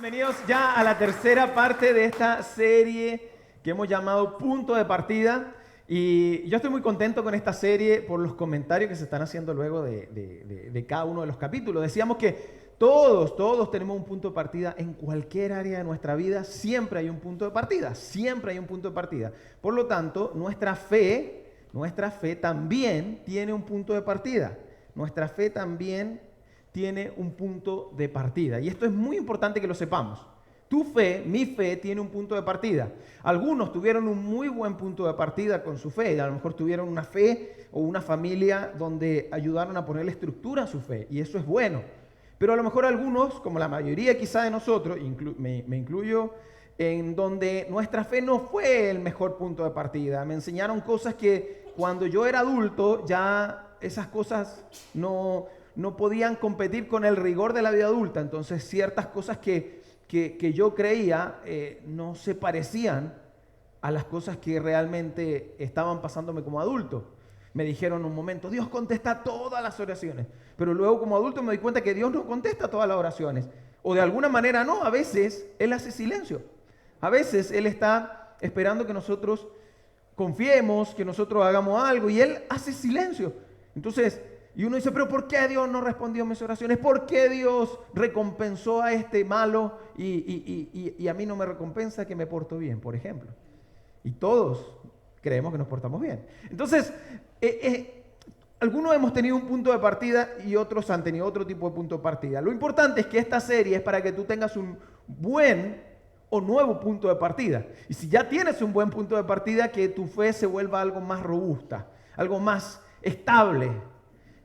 Bienvenidos ya a la tercera parte de esta serie que hemos llamado Punto de Partida. Y yo estoy muy contento con esta serie por los comentarios que se están haciendo luego de cada uno de los capítulos. Decíamos que todos tenemos un punto de partida en cualquier área de nuestra vida. Siempre hay un punto de partida, siempre hay un punto de partida. Por lo tanto, nuestra fe también tiene un punto de partida. Nuestra fe también tiene un punto de partida. Y esto es muy importante que lo sepamos. Tu fe, mi fe, tiene un punto de partida. Algunos tuvieron un muy buen punto de partida con su fe. A lo mejor tuvieron una fe o una familia donde ayudaron a ponerle estructura a su fe. Y eso es bueno. Pero a lo mejor algunos, como la mayoría quizá de nosotros, me incluyo, en donde nuestra fe no fue el mejor punto de partida. Me enseñaron cosas que cuando yo era adulto ya esas cosas no podían competir con el rigor de la vida adulta. Entonces ciertas cosas que yo creía no se parecían a las cosas que realmente estaban pasándome como adulto. Me dijeron un momento, Dios contesta todas las oraciones. Pero luego como adulto me di cuenta que Dios no contesta todas las oraciones. O de alguna manera no, a veces Él hace silencio. A veces Él está esperando que nosotros confiemos, que nosotros hagamos algo y Él hace silencio. Entonces, y uno dice, pero ¿por qué Dios no respondió a mis oraciones? ¿Por qué Dios recompensó a este malo y a mí no me recompensa que me porto bien, por ejemplo? Y todos creemos que nos portamos bien. Entonces, algunos hemos tenido un punto de partida y otros han tenido otro tipo de punto de partida. Lo importante es que esta serie es para que tú tengas un buen o nuevo punto de partida. Y si ya tienes un buen punto de partida, que tu fe se vuelva algo más robusta, algo más estable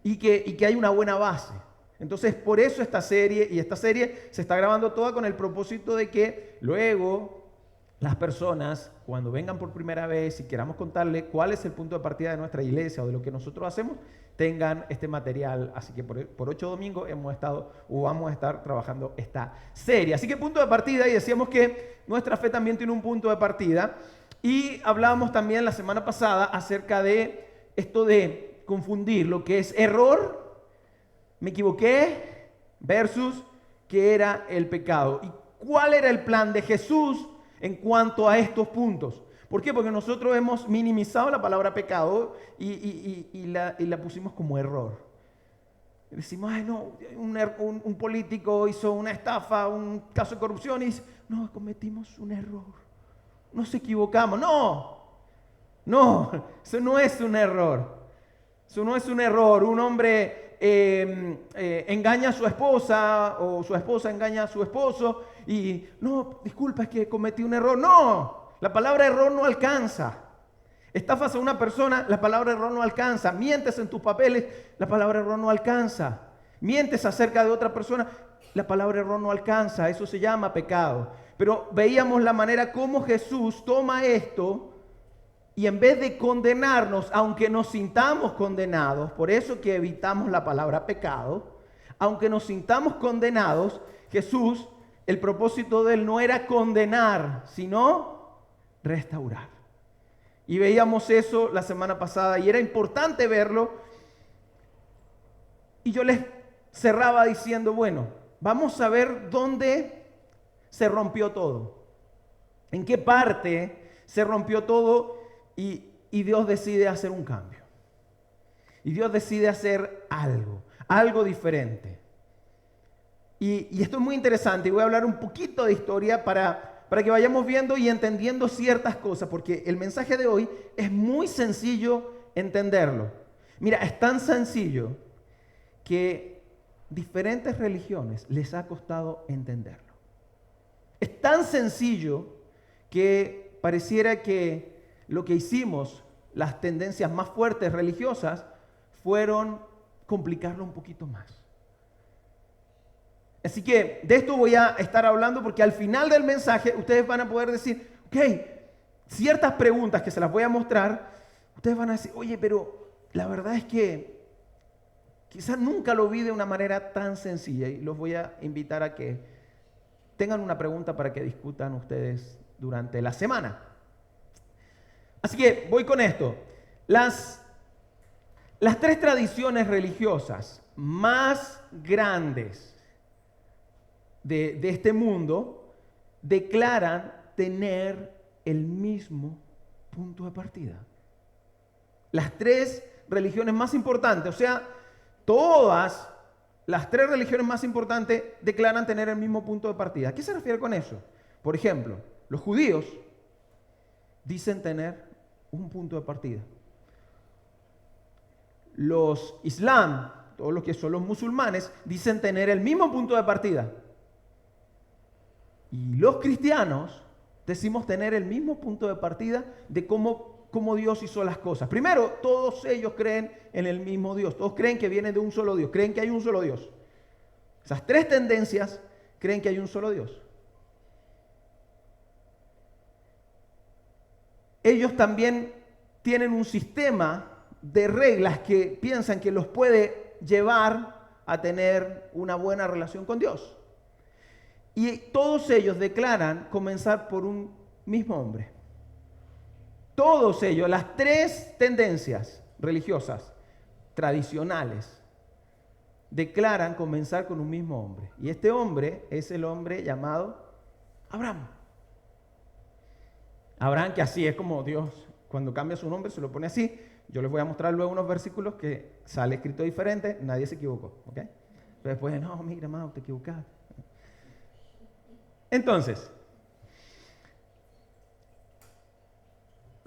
y que hay una buena base. Entonces, por eso esta serie se está grabando toda con el propósito de que luego las personas, cuando vengan por primera vez y queramos contarle cuál es el punto de partida de nuestra iglesia o de lo que nosotros hacemos, tengan este material. Así que por 8 domingos vamos a estar trabajando esta serie. Así que punto de partida, y decíamos que nuestra fe también tiene un punto de partida. Y hablábamos también la semana pasada acerca de esto de confundir lo que es error, me equivoqué, versus qué era el pecado. ¿Y cuál era el plan de Jesús en cuanto a estos puntos? ¿Por qué? Porque nosotros hemos minimizado la palabra pecado y la pusimos como error. Decimos, ay no, un político hizo una estafa, un caso de corrupción y dice, no, cometimos un error, nos equivocamos. No, eso no es un error. Eso no es un error. Un hombre engaña a su esposa o su esposa engaña a su esposo y no, disculpa, es que cometí un error. No, la palabra error no alcanza. Estafas a una persona, la palabra error no alcanza. Mientes en tus papeles, la palabra error no alcanza. Mientes acerca de otra persona, la palabra error no alcanza. Eso se llama pecado. Pero veíamos la manera como Jesús toma esto y en vez de condenarnos, aunque nos sintamos condenados, por eso que evitamos la palabra pecado, aunque nos sintamos condenados, Jesús, el propósito de Él no era condenar, sino restaurar. Y veíamos eso la semana pasada y era importante verlo. Y yo les cerraba diciendo, bueno, vamos a ver dónde se rompió todo. En qué parte se rompió todo. Y Dios decide hacer un cambio. Y Dios decide hacer algo diferente. Y esto es muy interesante. Y voy a hablar un poquito de historia para que vayamos viendo y entendiendo ciertas cosas. Porque el mensaje de hoy es muy sencillo entenderlo. Mira, es tan sencillo que diferentes religiones les ha costado entenderlo. Es tan sencillo que pareciera que lo que hicimos, las tendencias más fuertes religiosas, fueron complicarlo un poquito más. Así que de esto voy a estar hablando porque al final del mensaje ustedes van a poder decir, ok, ciertas preguntas que se las voy a mostrar, ustedes van a decir, oye, pero la verdad es que quizás nunca lo vi de una manera tan sencilla y los voy a invitar a que tengan una pregunta para que discutan ustedes durante la semana. Así que voy con esto. Las 3 tradiciones religiosas más grandes de este mundo declaran tener el mismo punto de partida. Las tres religiones más importantes, o sea, todas las tres religiones más importantes declaran tener el mismo punto de partida. ¿A qué se refiere con eso? Por ejemplo, los judíos dicen tener un punto de partida. Los islam, todos los que son los musulmanes, dicen tener el mismo punto de partida. Y los cristianos decimos tener el mismo punto de partida de cómo Dios hizo las cosas. Primero, todos ellos creen en el mismo Dios. Todos creen que viene de un solo Dios. Creen que hay un solo Dios. Esas tres tendencias creen que hay un solo Dios. Ellos también tienen un sistema de reglas que piensan que los puede llevar a tener una buena relación con Dios. Y todos ellos declaran comenzar por un mismo hombre. Todos ellos, las tres tendencias religiosas tradicionales, declaran comenzar con un mismo hombre. Y este hombre es el hombre llamado Abraham. Abraham, que así es como Dios, cuando cambia su nombre, se lo pone así. Yo les voy a mostrar luego unos versículos que sale escrito diferente, nadie se equivocó, ¿ok? Pero después, no, mira, hermano, te equivocaste. Entonces,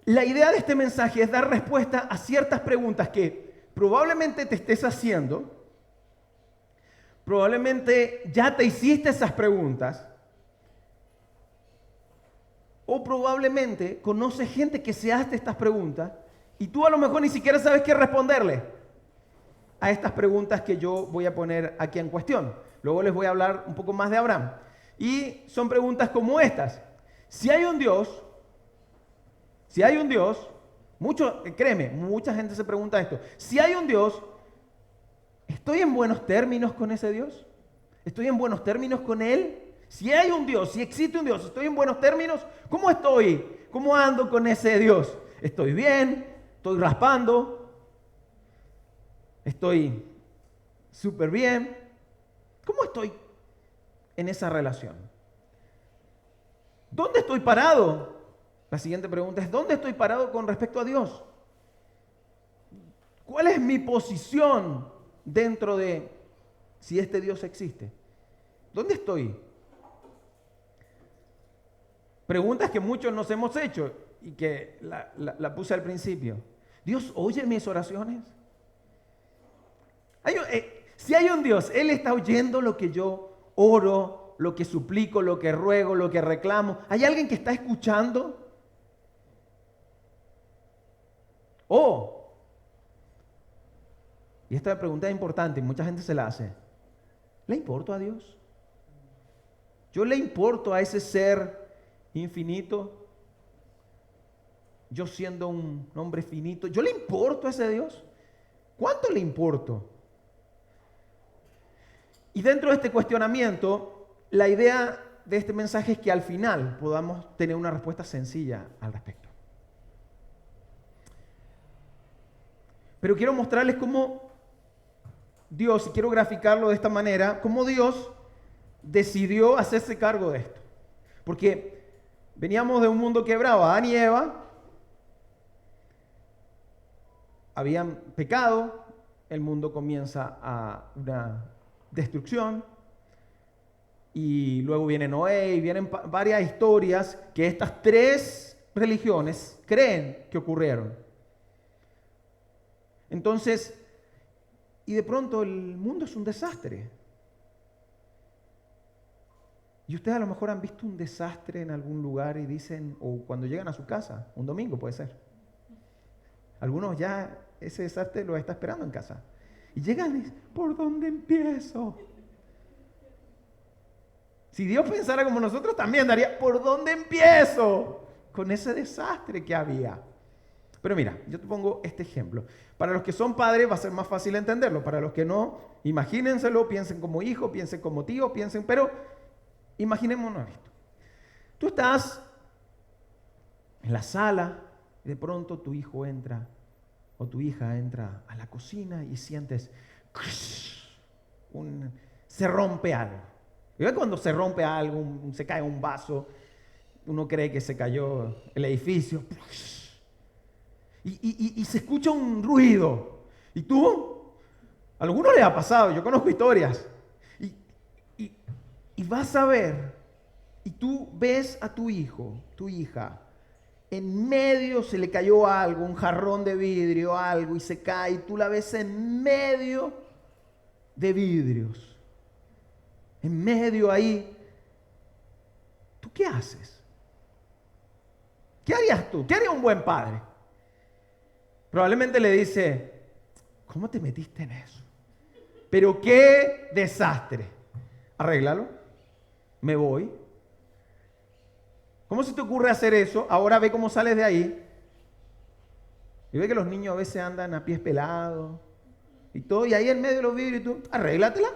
la idea de este mensaje es dar respuesta a ciertas preguntas que probablemente te estés haciendo, probablemente ya te hiciste esas preguntas, o probablemente conoces gente que se hace estas preguntas y tú a lo mejor ni siquiera sabes qué responderle a estas preguntas que yo voy a poner aquí en cuestión. Luego les voy a hablar un poco más de Abraham. Y son preguntas como estas. Si hay un Dios, créeme, mucha gente se pregunta esto. Si hay un Dios, ¿estoy en buenos términos con ese Dios? ¿Estoy en buenos términos con Él? Si hay un Dios, si existe un Dios, ¿estoy en buenos términos? ¿Cómo estoy? ¿Cómo ando con ese Dios? ¿Estoy bien? ¿Estoy raspando? ¿Estoy súper bien? ¿Cómo estoy en esa relación? ¿Dónde estoy parado? La siguiente pregunta es, ¿dónde estoy parado con respecto a Dios? ¿Cuál es mi posición dentro de si este Dios existe? ¿Dónde estoy? Preguntas que muchos nos hemos hecho y que la puse al principio. ¿Dios oye mis oraciones? Si hay un Dios, Él está oyendo lo que yo oro, lo que suplico, lo que ruego, lo que reclamo. ¿Hay alguien que está escuchando? Y esta pregunta es importante y mucha gente se la hace. ¿Le importo a Dios? ¿Yo le importo a ese ser infinito? Yo siendo un hombre finito, ¿yo le importo a ese Dios? ¿Cuánto le importo? Y dentro de este cuestionamiento, la idea de este mensaje es que al final podamos tener una respuesta sencilla al respecto. Pero quiero mostrarles cómo Dios, y quiero graficarlo de esta manera, cómo Dios decidió hacerse cargo de esto. Porque veníamos de un mundo quebrado, Adán y Eva habían pecado, el mundo comienza a una destrucción, y luego viene Noé y vienen varias historias que estas tres religiones creen que ocurrieron. Entonces, y de pronto el mundo es un desastre. Y ustedes a lo mejor han visto un desastre en algún lugar y dicen, o cuando llegan a su casa, un domingo puede ser. Algunos ya ese desastre lo está esperando en casa. Y llegan y dicen, ¿por dónde empiezo? Si Dios pensara como nosotros, también daría, ¿por dónde empiezo? Con ese desastre que había. Pero mira, yo te pongo este ejemplo. Para los que son padres va a ser más fácil entenderlo. Para los que no, imagínenselo, piensen como hijo, piensen como tío, pero imaginémonos esto. Tú estás en la sala y de pronto tu hijo entra o tu hija entra a la cocina y sientes se rompe algo. Y ve cuando se rompe algo, se cae un vaso, uno cree que se cayó el edificio. Y se escucha un ruido. ¿Y tú? A algunos les ha pasado, yo conozco historias. Y vas a ver, y tú ves a tu hijo, tu hija, en medio se le cayó algo, un jarrón de vidrio, algo, y se cae, y tú la ves en medio de vidrios. En medio ahí. ¿Tú qué haces? ¿Qué harías tú? ¿Qué haría un buen padre? Probablemente le dice, ¿cómo te metiste en eso? Pero qué desastre. Arréglalo. Me voy. ¿Cómo se te ocurre hacer eso? Ahora ve cómo sales de ahí. Y ve que los niños a veces andan a pies pelados y todo, y ahí en medio de los vidrios, y tú, arréglatela.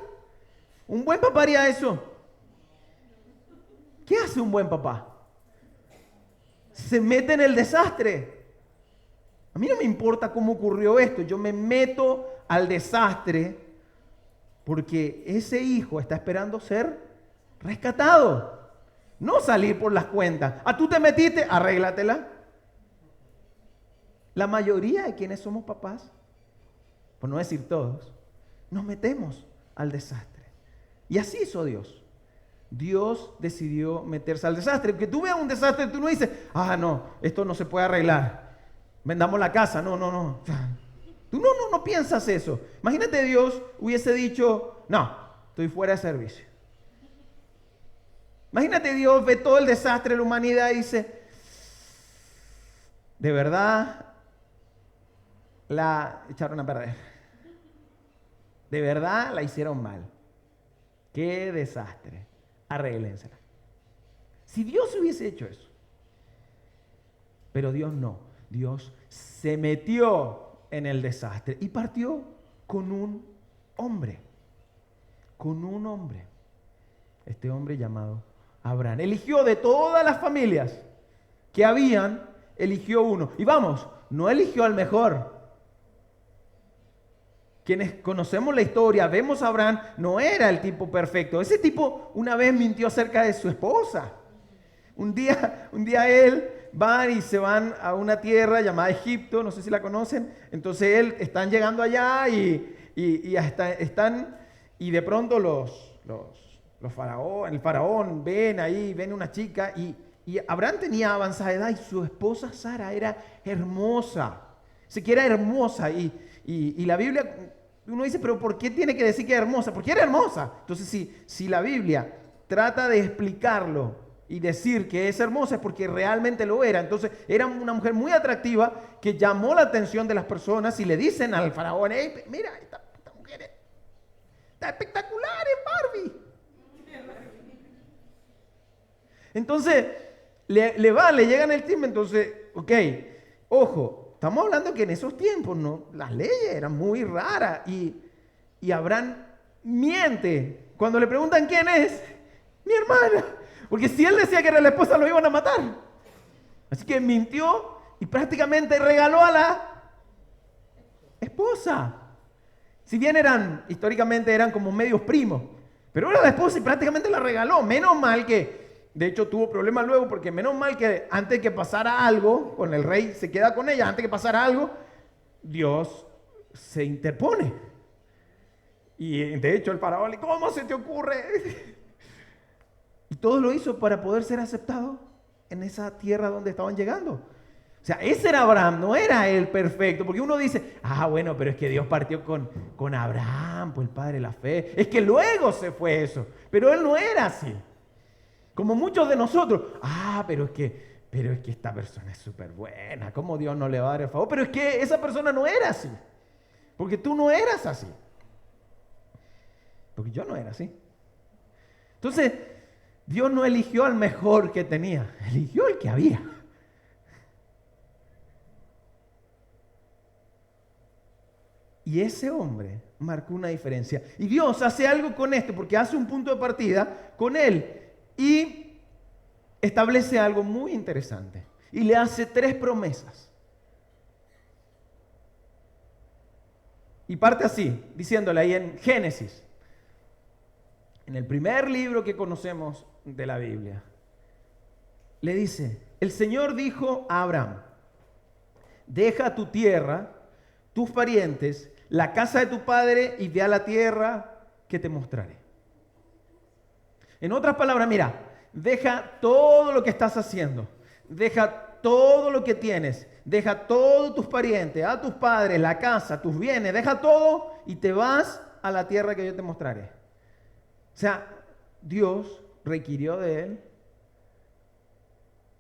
Un buen papá haría eso. ¿Qué hace un buen papá? Se mete en el desastre. A mí no me importa cómo ocurrió esto, yo me meto al desastre porque ese hijo está esperando ser rescatado. No salir por las cuentas. Ah, tú te metiste, arréglatela. La mayoría de quienes somos papás, por no decir todos, nos metemos al desastre. Y así hizo Dios. Dios decidió meterse al desastre. Porque tú veas un desastre, tú no dices, ah, no, esto no se puede arreglar. Vendamos la casa. No. Tú no piensas eso. Imagínate Dios hubiese dicho, no, estoy fuera de servicio. Imagínate Dios ve todo el desastre de la humanidad y dice, de verdad la echaron a perder. De verdad la hicieron mal. Qué desastre. Arréglensela. Si Dios hubiese hecho eso. Pero Dios no. Dios se metió en el desastre y partió con un hombre. Con un hombre. Este hombre llamado Abraham. Eligió de todas las familias que habían, eligió uno. Y vamos, no eligió al mejor. Quienes conocemos la historia, vemos a Abraham, no era el tipo perfecto. Ese tipo una vez mintió acerca de su esposa. Un día él van y se van a una tierra llamada Egipto, no sé si la conocen. Entonces están llegando allá y de pronto el faraón ven una chica y Abraham tenía avanzada edad y su esposa Sara era hermosa. Así que era hermosa y la Biblia, uno dice, pero ¿por qué tiene que decir que era hermosa? Porque era hermosa. Entonces, si la Biblia trata de explicarlo y decir que es hermosa, es porque realmente lo era. Entonces, era una mujer muy atractiva que llamó la atención de las personas y le dicen al faraón, hey, mira, esta mujer está espectacular en Barbie. Entonces, le llegan el timbre, entonces, ok, ojo. Estamos hablando que en esos tiempos las leyes eran muy raras y Abraham miente. Cuando le preguntan quién es, mi hermana. Porque si él decía que era la esposa, lo iban a matar. Así que mintió y prácticamente regaló a la esposa. Si bien históricamente eran como medios primos, pero era la esposa y prácticamente la regaló. Menos mal que... De hecho, tuvo problemas luego porque menos mal que antes que pasara algo, con el rey se queda con ella, antes que pasara algo, Dios se interpone. Y de hecho el faraón, ¿cómo se te ocurre? Y todo lo hizo para poder ser aceptado en esa tierra donde estaban llegando. O sea, ese era Abraham, no era el perfecto. Porque uno dice, bueno, pero es que Dios partió con Abraham, pues el padre de la fe. Es que luego se fue eso. Pero él no era así. Como muchos de nosotros, pero es que esta persona es súper buena, ¿cómo Dios no le va a dar el favor? Pero es que esa persona no era así, porque tú no eras así, porque yo no era así. Entonces, Dios no eligió al mejor que tenía, eligió el que había. Y ese hombre marcó una diferencia. Y Dios hace algo con esto, porque hace un punto de partida con él. Y establece algo muy interesante. Y le hace 3 promesas. Y parte así, diciéndole ahí en Génesis. en el primer libro que conocemos de la Biblia, le dice, el Señor dijo a Abraham, deja tu tierra, tus parientes, la casa de tu padre y ve a la tierra que te mostraré. En otras palabras, mira, deja todo lo que estás haciendo, deja todo lo que tienes, deja todos tus parientes, a tus padres, la casa, tus bienes, deja todo y te vas a la tierra que yo te mostraré. O sea, Dios requirió de él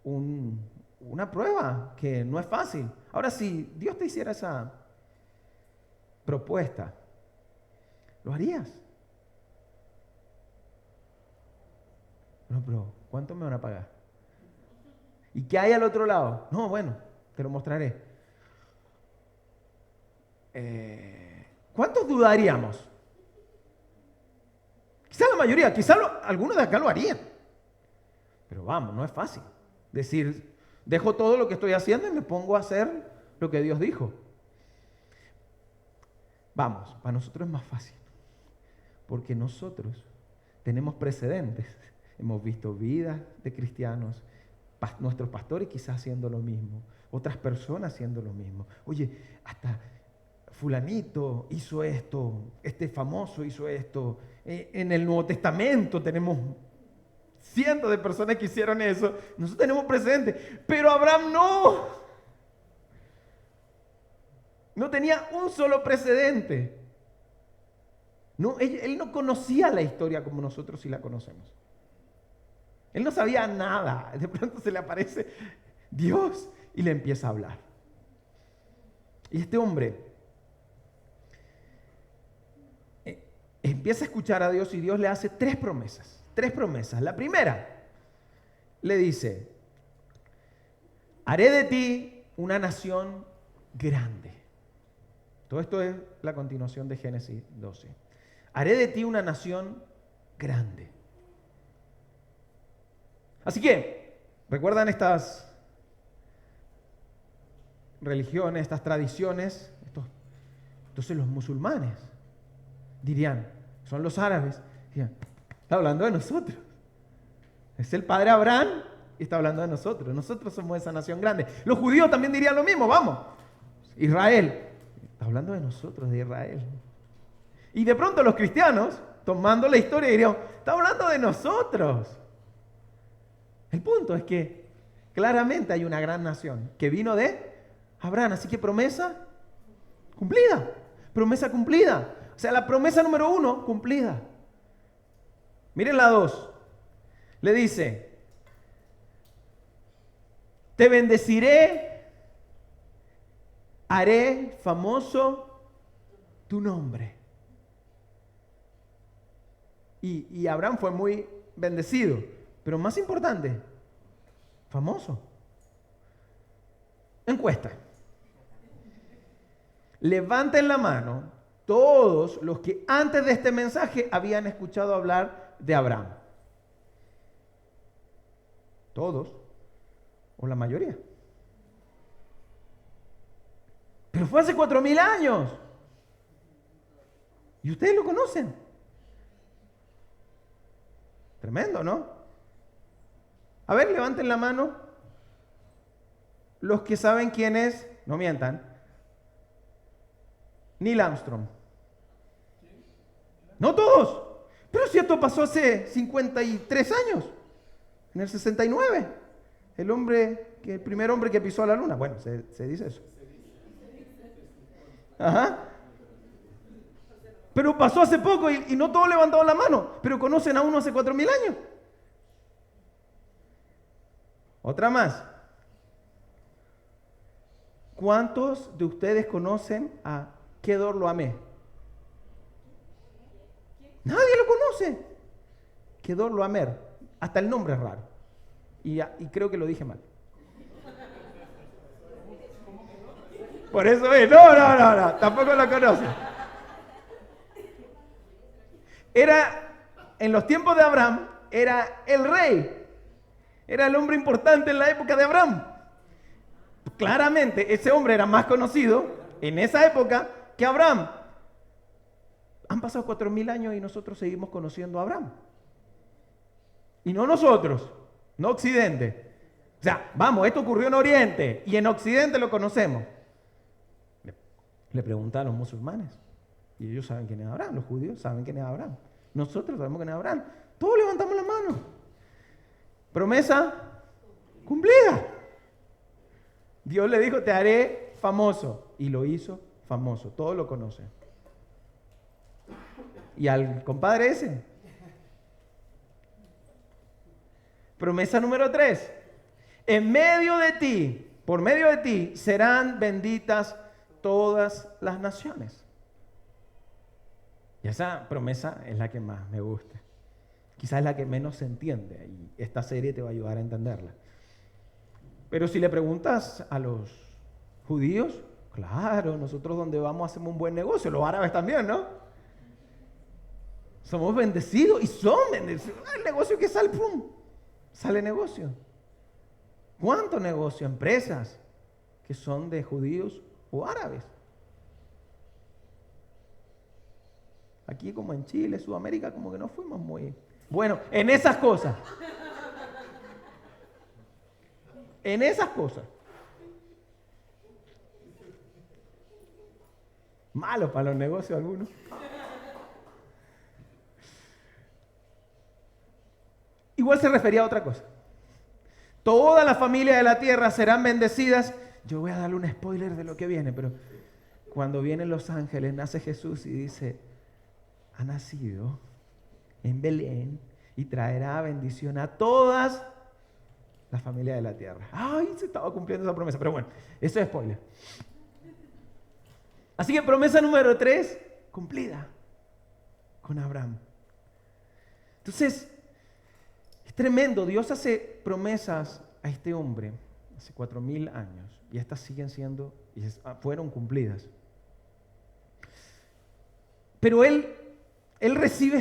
una prueba que no es fácil. Ahora, si Dios te hiciera esa propuesta, ¿lo harías? No, pero ¿cuánto me van a pagar? ¿Y qué hay al otro lado? No, bueno, te lo mostraré. ¿Cuántos dudaríamos? Quizá la mayoría, quizá algunos de acá lo harían. Pero vamos, no es fácil. Decir, dejo todo lo que estoy haciendo y me pongo a hacer lo que Dios dijo. Vamos, para nosotros es más fácil. Porque nosotros tenemos precedentes. Hemos visto vidas de cristianos, nuestros pastores quizás haciendo lo mismo, otras personas haciendo lo mismo. Oye, hasta fulanito hizo esto, este famoso hizo esto. En el Nuevo Testamento tenemos cientos de personas que hicieron eso. Nosotros tenemos precedentes, pero Abraham no tenía un solo precedente. No, él no conocía la historia como nosotros sí la conocemos. Él no sabía nada. De pronto se le aparece Dios y le empieza a hablar. Y este hombre empieza a escuchar a Dios y Dios le hace tres promesas. La primera, le dice, haré de ti una nación grande. Todo esto es la continuación de Génesis 12. Haré de ti una nación grande. Así que, ¿recuerdan estas religiones, estas tradiciones? Entonces los musulmanes dirían, son los árabes, dirían, está hablando de nosotros. Es el padre Abraham y está hablando de nosotros. Nosotros somos esa nación grande. Los judíos también dirían lo mismo, vamos. Israel, está hablando de nosotros, de Israel. Y de pronto los cristianos, tomando la historia, dirían, está hablando de nosotros. El punto es que claramente hay una gran nación que vino de Abraham. Así que promesa cumplida. Promesa cumplida. O sea, la promesa número 1 cumplida. Miren la 2. Le dice, te bendeciré, haré famoso tu nombre. Y Abraham fue muy bendecido. Pero más importante, famoso. Encuesta. Levanten la mano todos los que antes de este mensaje habían escuchado hablar de Abraham. ¿Todos? ¿O la mayoría? Pero fue hace 4.000 años. ¿Y ustedes lo conocen? Tremendo, ¿no? A ver, levanten la mano los que saben quién es, no mientan, Neil Armstrong. No todos, pero si esto pasó hace 53 años, en el 69, el primer hombre que pisó la luna. Bueno, se dice eso. Ajá. Pero pasó hace poco y no todos levantaron la mano, pero conocen a uno hace 4.000 años. Otra más. ¿Cuántos de ustedes conocen a Kedorlaomer? Nadie lo conoce. Kedorlaomer. Hasta el nombre es raro. Y creo que lo dije mal. Por eso es. No. Tampoco lo conocen. En los tiempos de Abraham, era el rey. Era el hombre importante en la época de Abraham. Claramente, ese hombre era más conocido en esa época que Abraham. Han pasado 4.000 años y nosotros seguimos conociendo a Abraham. Y no nosotros, no Occidente. O sea, vamos, esto ocurrió en Oriente y en Occidente lo conocemos. Le pregunta a los musulmanes. Y ellos saben quién es Abraham, los judíos saben quién es Abraham. Nosotros sabemos quién es Abraham. Todos levantamos la mano. Promesa cumplida. Dios le dijo, te haré famoso. Y lo hizo famoso. Todos lo conocen. Y al compadre ese. Promesa número 3. En medio de ti, por medio de ti, serán benditas todas las naciones. Y esa promesa es la que más me gusta. Quizás es la que menos se entiende y esta serie te va a ayudar a entenderla. Pero si le preguntas a los judíos, claro, nosotros donde vamos hacemos un buen negocio, los árabes también, ¿no? Somos bendecidos y son bendecidos. El negocio que sale, ¡pum! Sale negocio. ¿Cuánto negocio? Empresas que son de judíos o árabes. Aquí como en Chile, Sudamérica, como que no fuimos muy... Bueno, en esas cosas. En esas cosas. Malos para los negocios algunos. Igual se refería a otra cosa. Todas las familias de la tierra serán bendecidas. Yo voy a darle un spoiler de lo que viene, pero cuando vienen los ángeles, nace Jesús y dice, ha nacido en Belén y traerá bendición a todas las familias de la tierra. Ay, se estaba cumpliendo esa promesa, pero bueno, eso es spoiler. Así que promesa número 3, cumplida con Abraham. Entonces, es tremendo, Dios hace promesas a este hombre hace 4,000 años y estas siguen siendo, y fueron cumplidas. Pero él recibe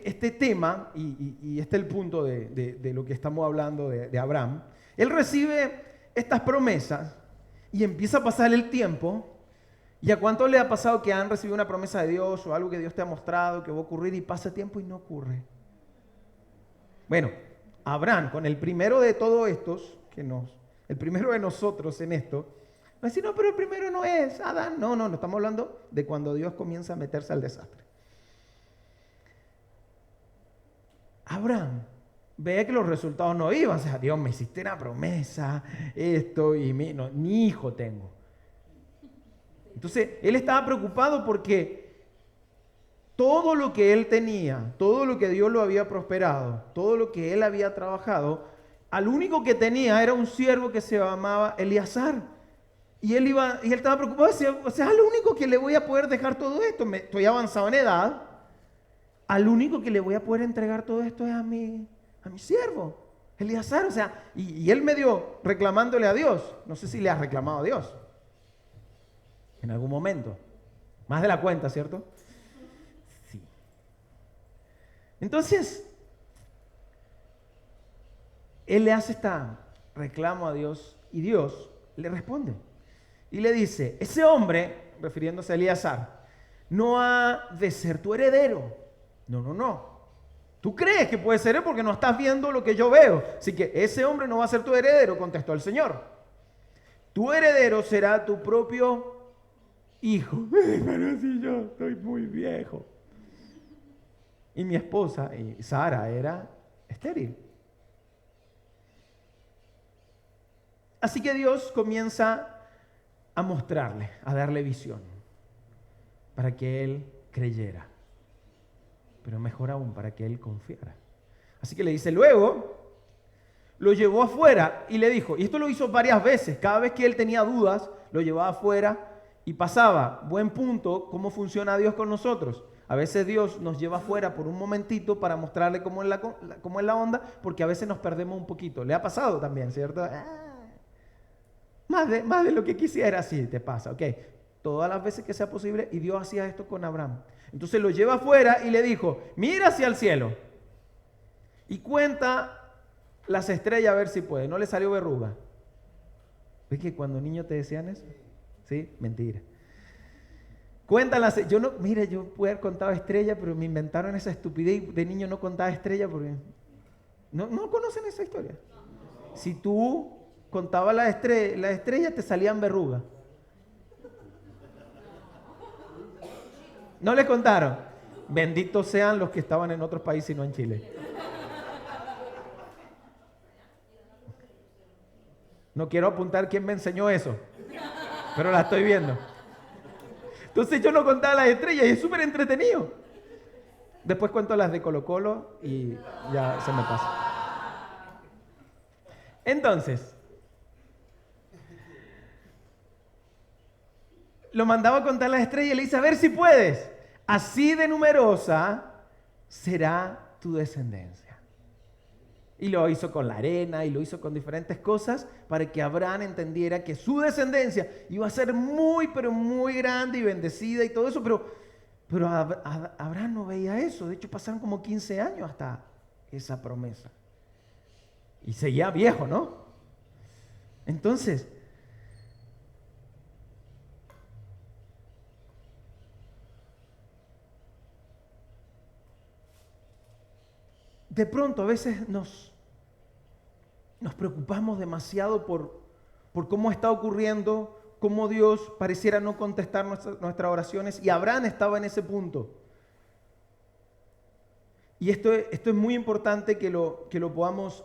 este tema, y este es el punto de lo que estamos hablando de Abraham. Él recibe estas promesas y empieza a pasar el tiempo. ¿Y a cuánto le ha pasado que han recibido una promesa de Dios o algo que Dios te ha mostrado que va a ocurrir y pasa tiempo y no ocurre? Bueno, Abraham, con el primero de todos estos, el primero de nosotros en esto, va a decir, no, pero el primero no es Adán. No, estamos hablando de cuando Dios comienza a meterse al desastre. Abraham veía que los resultados no iban. O sea, Dios, me hiciste una promesa, esto, y ni hijo tengo. Entonces, él estaba preocupado porque todo lo que él tenía, todo lo que Dios lo había prosperado, todo lo que él había trabajado, al único que tenía era un siervo que se llamaba Eliezer. Y él estaba preocupado, o sea, al único que le voy a poder dejar todo esto, estoy avanzado en edad, al único que le voy a poder entregar todo esto es a mi siervo, Eliezer. O sea, y él medio reclamándole a Dios. No sé si le has reclamado a Dios en algún momento. Más de la cuenta, ¿cierto? Sí. Entonces, él le hace reclamo a Dios y Dios le responde. Y le dice, ese hombre, refiriéndose a Eliezer, no ha de ser tu heredero. No. Tú crees que puede ser él porque no estás viendo lo que yo veo. Así que ese hombre no va a ser tu heredero, contestó el Señor. Tu heredero será tu propio hijo. Pero si yo estoy muy viejo. Y mi esposa, Sara, era estéril. Así que Dios comienza a mostrarle, a darle visión, para que él creyera. Pero mejor aún, para que él confiara. Así que le dice, luego lo llevó afuera y le dijo, y esto lo hizo varias veces, cada vez que él tenía dudas, lo llevaba afuera y pasaba, buen punto, cómo funciona Dios con nosotros. A veces Dios nos lleva afuera por un momentito para mostrarle cómo es la onda, porque a veces nos perdemos un poquito. Le ha pasado también, ¿cierto? Más de lo que quisiera, sí, te pasa, ok. Todas las veces que sea posible, y Dios hacía esto con Abraham. Entonces lo lleva afuera y le dijo, mira hacia el cielo y cuenta las estrellas a ver si puede. No le salió verruga. ¿Ves que cuando niños te decían eso? Sí, mentira. Cuéntalas. Yo pude haber contado estrellas, pero me inventaron esa estupidez. De niño no contaba estrellas porque ¿No conocen esa historia? Si tú contabas la estrella, te salían verrugas. ¿No les contaron? Benditos sean los que estaban en otros países y no en Chile. No quiero apuntar quién me enseñó eso, pero la estoy viendo. Entonces yo no contaba las estrellas y es súper entretenido. Después cuento las de Colo-Colo y ya se me pasa. Entonces, lo mandaba a contar las estrellas y le dice, a ver si puedes. Así de numerosa será tu descendencia. Y lo hizo con la arena y lo hizo con diferentes cosas para que Abraham entendiera que su descendencia iba a ser muy, pero muy grande y bendecida y todo eso. Pero Abraham no veía eso. De hecho, pasaron como 15 años hasta esa promesa. Y seguía viejo, ¿no? Entonces, de pronto a veces nos preocupamos demasiado por cómo está ocurriendo, cómo Dios pareciera no contestar nuestras oraciones, y Abraham estaba en ese punto. Y esto es muy importante que lo podamos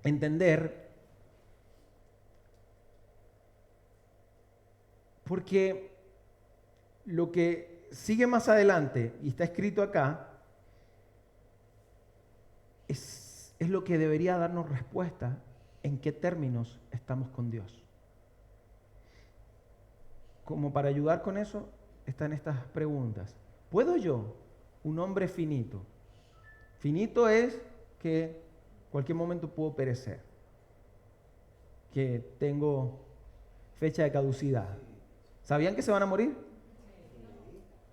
entender, porque lo que sigue más adelante, y está escrito acá, es lo que debería darnos respuesta en qué términos estamos con Dios. Como para ayudar con eso, están estas preguntas. ¿Puedo yo, un hombre finito? Finito es que en cualquier momento puedo perecer, que tengo fecha de caducidad. ¿Sabían que se van a morir?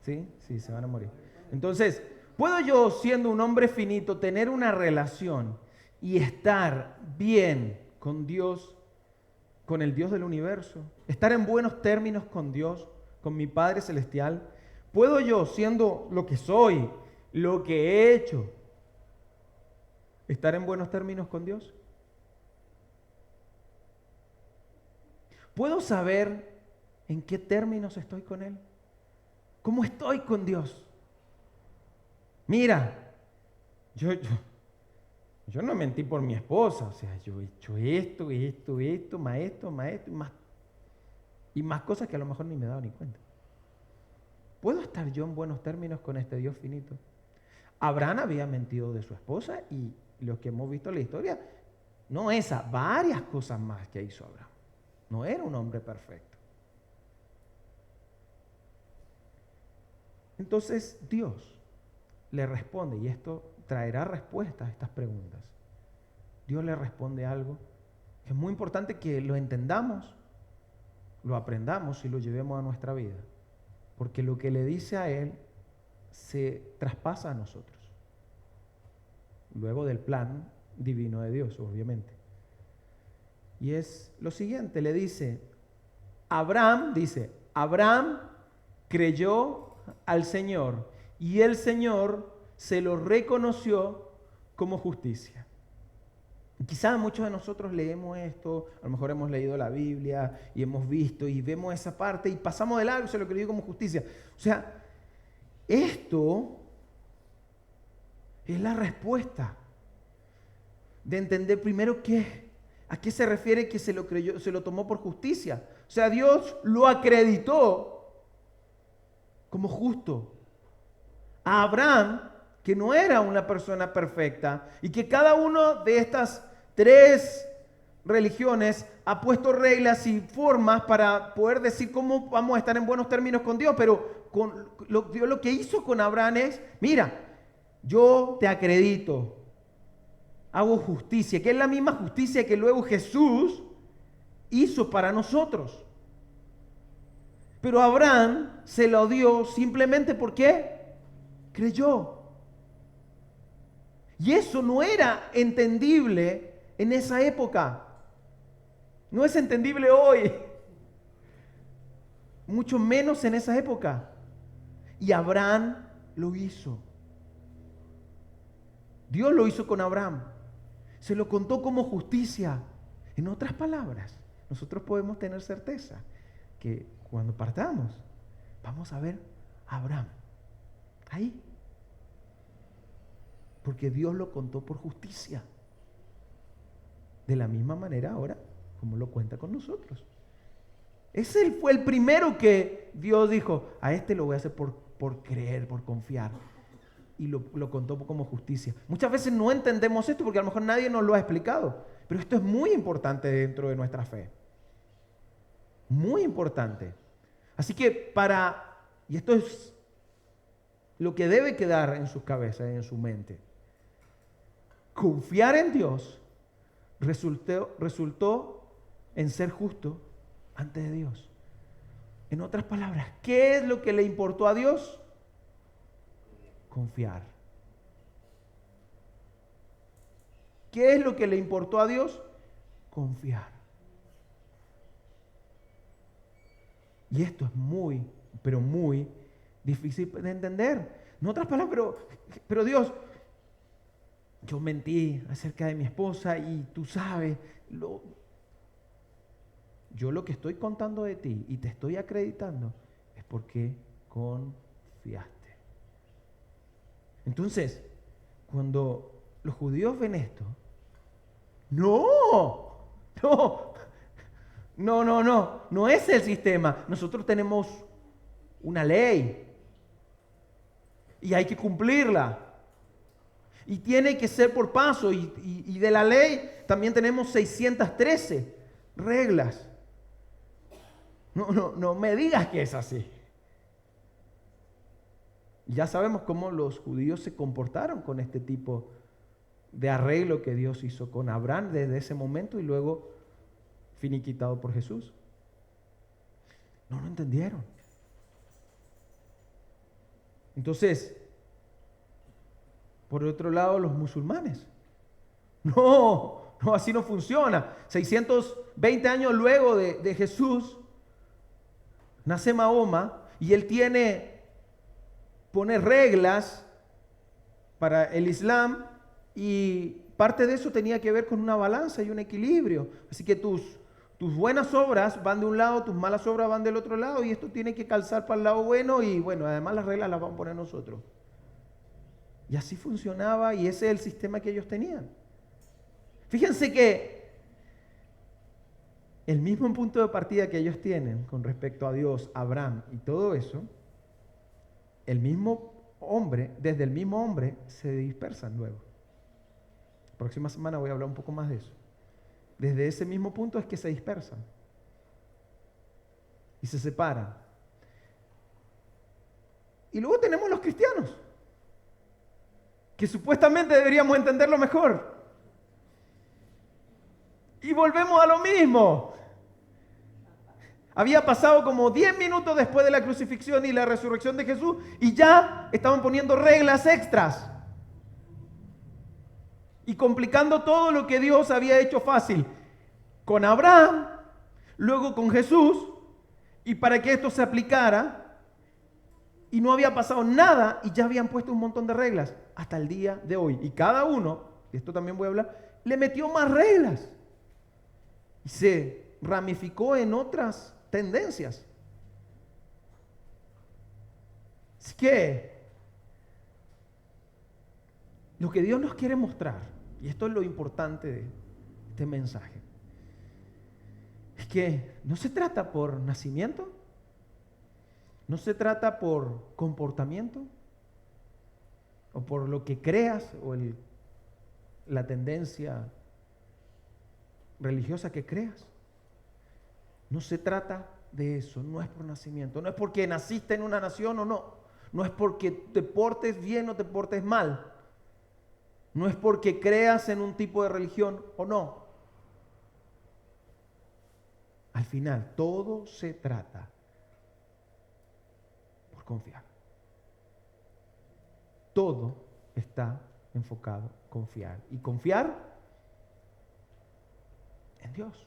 Sí, se van a morir. Entonces, ¿puedo yo, siendo un hombre finito, tener una relación y estar bien con Dios, con el Dios del universo? Estar en buenos términos con Dios, con mi Padre Celestial. ¿Puedo yo, siendo lo que soy, lo que he hecho, estar en buenos términos con Dios? ¿Puedo saber en qué términos estoy con Él? ¿Cómo estoy con Dios? Mira, yo no mentí por mi esposa, o sea, yo he hecho esto, más y más cosas que a lo mejor ni me he dado ni cuenta. ¿Puedo estar yo en buenos términos con este Dios finito? Abraham había mentido de su esposa y los que hemos visto en la historia, no esa, varias cosas más que hizo Abraham. No era un hombre perfecto. Entonces Dios le responde, y esto traerá respuesta a estas preguntas. Dios le responde algo que es muy importante que lo entendamos, lo aprendamos y lo llevemos a nuestra vida. Porque lo que le dice a él se traspasa a nosotros. Luego del plan divino de Dios, obviamente. Y es lo siguiente, le dice, Abraham creyó al Señor y el Señor se lo reconoció como justicia. Quizás muchos de nosotros leemos esto, a lo mejor hemos leído la Biblia y hemos visto y vemos esa parte y pasamos de largo, se lo creyó como justicia. O sea, esto es la respuesta de entender primero a qué se refiere que se lo creyó, se lo tomó por justicia. O sea, Dios lo acreditó como justo. A Abraham, que no era una persona perfecta y que cada uno de estas 3 religiones ha puesto reglas y formas para poder decir cómo vamos a estar en buenos términos con Dios, pero Dios lo que hizo con Abraham es, mira, yo te acredito, hago justicia, que es la misma justicia que luego Jesús hizo para nosotros. Pero Abraham se lo dio simplemente porque creyó. Y eso no era entendible en esa época. No es entendible hoy. Mucho menos en esa época. Y Abraham lo hizo. Dios lo hizo con Abraham. Se lo contó como justicia. En otras palabras, nosotros podemos tener certeza que cuando partamos, vamos a ver a Abraham ahí. Porque Dios lo contó por justicia. De la misma manera ahora, como lo cuenta con nosotros. Ese fue el primero que Dios dijo, a este lo voy a hacer por creer, por confiar. Y lo contó como justicia. Muchas veces no entendemos esto porque a lo mejor nadie nos lo ha explicado. Pero esto es muy importante dentro de nuestra fe. Muy importante. Así que y esto es lo que debe quedar en sus cabezas y en su mente. Confiar en Dios resultó en ser justo ante de Dios. En otras palabras, ¿qué es lo que le importó a Dios? Confiar. ¿Qué es lo que le importó a Dios? Confiar. Y esto es muy, pero muy difícil de entender. En otras palabras, pero Dios, yo mentí acerca de mi esposa y tú sabes, yo lo que estoy contando de ti y te estoy acreditando es porque confiaste. Entonces, cuando los judíos ven esto, no es el sistema. Nosotros tenemos una ley y hay que cumplirla. Y tiene que ser por paso. Y de la ley también tenemos 613 reglas. No me digas que es así. Ya sabemos cómo los judíos se comportaron con este tipo de arreglo que Dios hizo con Abraham desde ese momento y luego finiquitado por Jesús. No lo entendieron. Entonces, por otro lado, los musulmanes. No, así no funciona. 620 años luego de Jesús, nace Mahoma y él pone reglas para el Islam y parte de eso tenía que ver con una balanza y un equilibrio. Así que tus buenas obras van de un lado, tus malas obras van del otro lado y esto tiene que calzar para el lado bueno y bueno, además las reglas las vamos a poner nosotros. Y así funcionaba y ese es el sistema que ellos tenían. Fíjense que el mismo punto de partida que ellos tienen con respecto a Dios, Abraham y todo eso, desde el mismo hombre se dispersan luego. La próxima semana voy a hablar un poco más de eso. Desde ese mismo punto es que se dispersan y se separan. Y luego tenemos los cristianos, que supuestamente deberíamos entenderlo mejor. Y volvemos a lo mismo. Había pasado como 10 minutos después de la crucifixión y la resurrección de Jesús y ya estaban poniendo reglas extras y complicando todo lo que Dios había hecho fácil con Abraham, luego con Jesús, y para que esto se aplicara y no había pasado nada y ya habían puesto un montón de reglas hasta el día de hoy. Y cada uno, y esto también voy a hablar, le metió más reglas y se ramificó en otras tendencias. Así que lo que Dios nos quiere mostrar, y esto es lo importante de este mensaje, es que no se trata por nacimiento, no se trata por comportamiento, o por lo que creas, o la tendencia religiosa que creas. No se trata de eso, no es por nacimiento, no es porque naciste en una nación o no, no es porque te portes bien o te portes mal, no es porque creas en un tipo de religión o no. Al final, todo se trata por confiar. Todo está enfocado en confiar. Y confiar en Dios.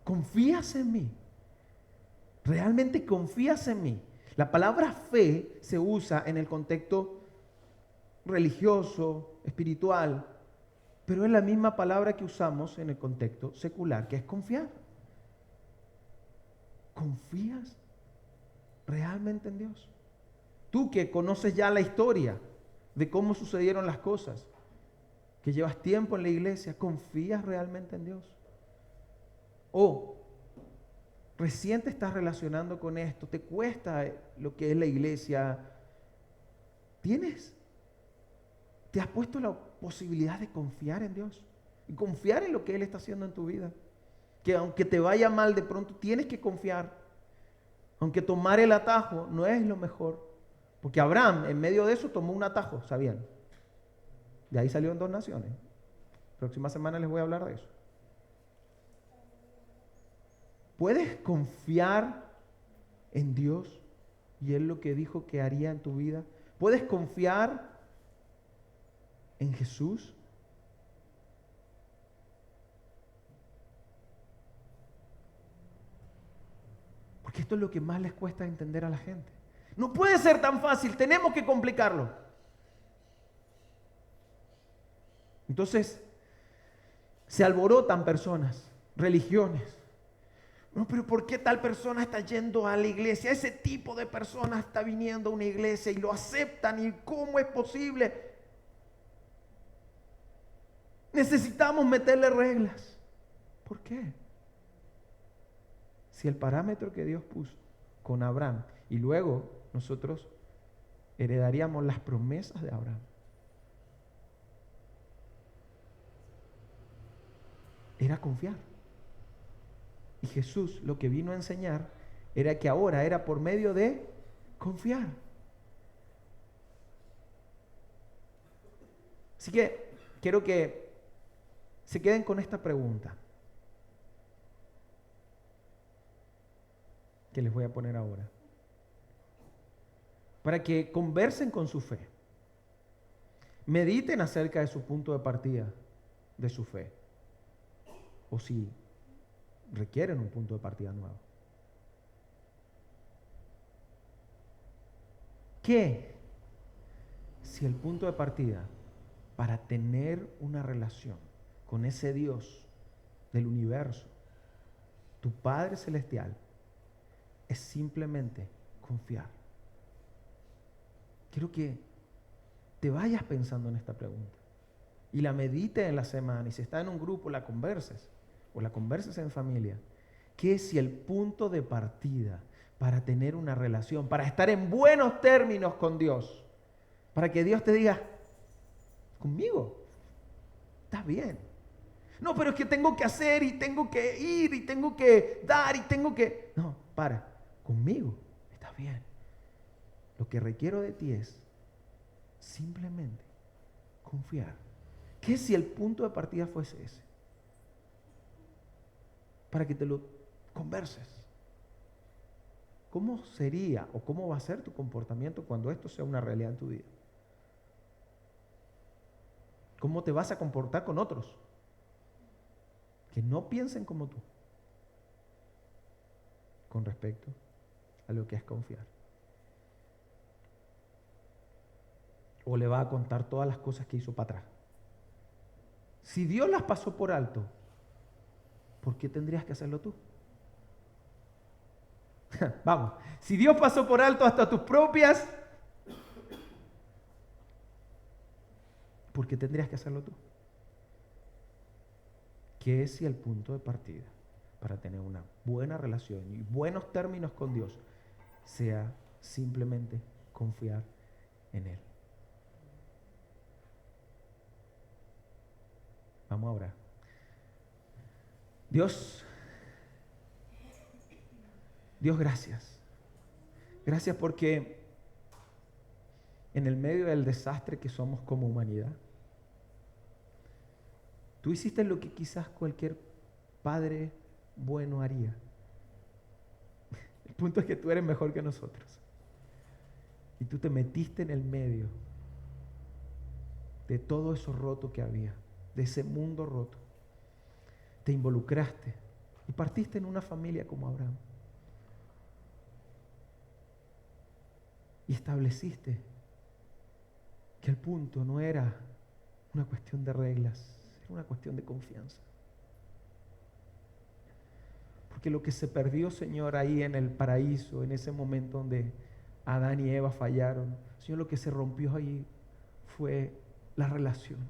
¿Confías en mí? ¿Realmente confías en mí? La palabra fe se usa en el contexto religioso, espiritual, pero es la misma palabra que usamos en el contexto secular, que es confiar. ¿Confías realmente en Dios? Tú que conoces ya la historia de cómo sucedieron las cosas, que llevas tiempo en la iglesia, ¿confías realmente en Dios? O recién te estás relacionando con esto, te cuesta lo que es la iglesia. ¿Te has puesto la posibilidad de confiar en Dios? Y confiar en lo que Él está haciendo en tu vida. Que aunque te vaya mal de pronto, tienes que confiar. Aunque tomar el atajo no es lo mejor. Porque Abraham, en medio de eso, tomó un atajo, ¿sabían? De ahí salieron 2 naciones. Próxima semana les voy a hablar de eso. ¿Puedes confiar en Dios y en lo que dijo que haría en tu vida? ¿Puedes confiar en Jesús? Porque esto es lo que más les cuesta entender a la gente. No puede ser tan fácil, tenemos que complicarlo. Entonces, se alborotan personas, religiones. No, pero ¿por qué tal persona está yendo a la iglesia? Ese tipo de persona está viniendo a una iglesia y lo aceptan. ¿Y cómo es posible? Necesitamos meterle reglas. ¿Por qué? Si el parámetro que Dios puso con Abraham y luego nosotros heredaríamos las promesas de Abraham. Era confiar. Y Jesús lo que vino a enseñar era que ahora era por medio de confiar. Así que quiero que se queden con esta pregunta que les voy a poner ahora, para que conversen con su fe, mediten acerca de su punto de partida de su fe, o si requieren un punto de partida nuevo. ¿Qué si el punto de partida para tener una relación con ese Dios del universo, tu Padre Celestial, es simplemente confiar? Quiero que te vayas pensando en esta pregunta y la medites en la semana, y si está en un grupo la converses o la converses en familia. ¿Qué si el punto de partida para tener una relación, para estar en buenos términos con Dios, para que Dios te diga, conmigo, estás bien? No, pero es que tengo que hacer y tengo que ir y tengo que dar y tengo que... No, conmigo, estás bien. Lo que requiero de ti es simplemente confiar. ¿Qué si el punto de partida fuese ese? Para que te lo converses. ¿Cómo sería o cómo va a ser tu comportamiento cuando esto sea una realidad en tu vida? ¿Cómo te vas a comportar con otros que no piensen como tú con respecto a lo que es confiar? ¿O le va a contar todas las cosas que hizo para atrás? Si Dios las pasó por alto, ¿por qué tendrías que hacerlo tú? Vamos, si Dios pasó por alto hasta tus propias, ¿por qué tendrías que hacerlo tú? ¿Qué es si el punto de partida para tener una buena relación y buenos términos con Dios sea simplemente confiar en Él? Vamos a orar. Dios, gracias. Gracias porque en el medio del desastre que somos como humanidad, tú hiciste lo que quizás cualquier padre bueno haría. El punto es que tú eres mejor que nosotros. Y tú te metiste en el medio de todo eso roto que había, de ese mundo roto. Te involucraste y partiste en una familia como Abraham. Y estableciste que el punto no era una cuestión de reglas, era una cuestión de confianza. Porque lo que se perdió, Señor, ahí en el paraíso, en ese momento donde Adán y Eva fallaron, Señor, lo que se rompió ahí fue la relación.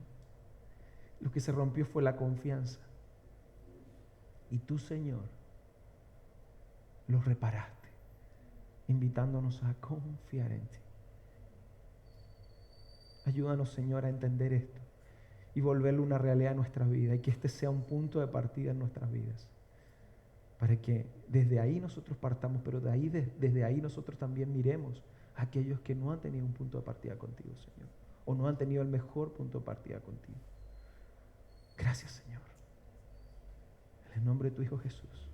Lo que se rompió fue la confianza. Y tú, Señor, lo reparaste, invitándonos a confiar en ti. Ayúdanos, Señor, a entender esto y volverlo una realidad en nuestra vida, y que este sea un punto de partida en nuestras vidas, para que desde ahí nosotros partamos, pero desde ahí nosotros también miremos a aquellos que no han tenido un punto de partida contigo, Señor, o no han tenido el mejor punto de partida contigo. Gracias, Señor. En el nombre de tu Hijo Jesús.